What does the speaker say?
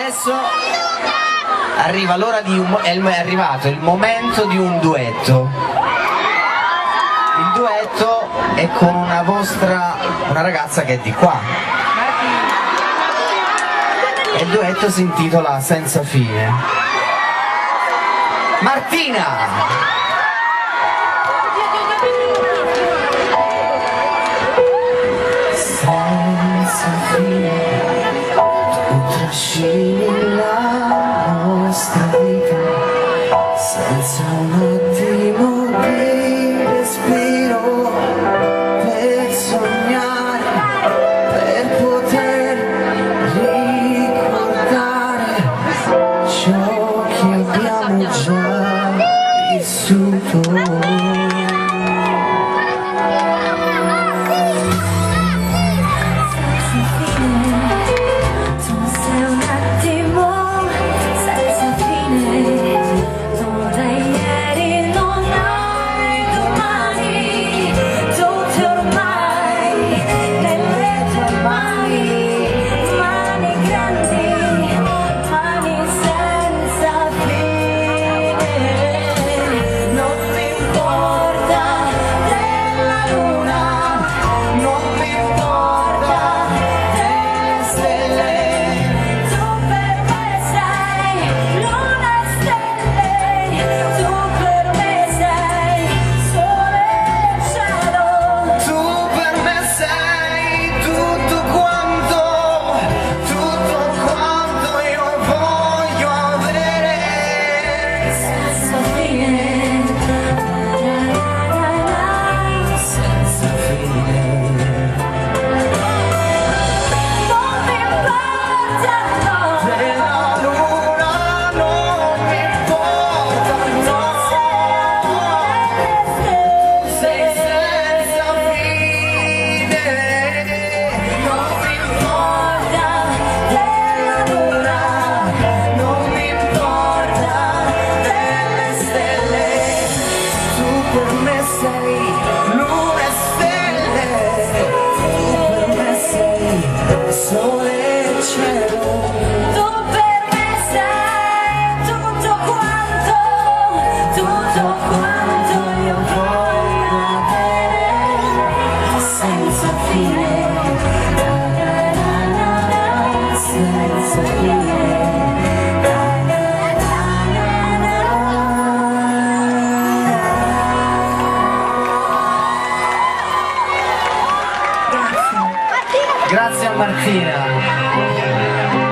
Adesso arriva l'ora di è arrivato il momento di un duetto. Il duetto è con una ragazza che è di qua. E il duetto si intitola Senza fine. Martina! Senza fine, tu trascini la nostra vita, senza un attimo di respiro, per sognare, per poter ricordare ciò che abbiamo già vissuto. Grazie a Martina.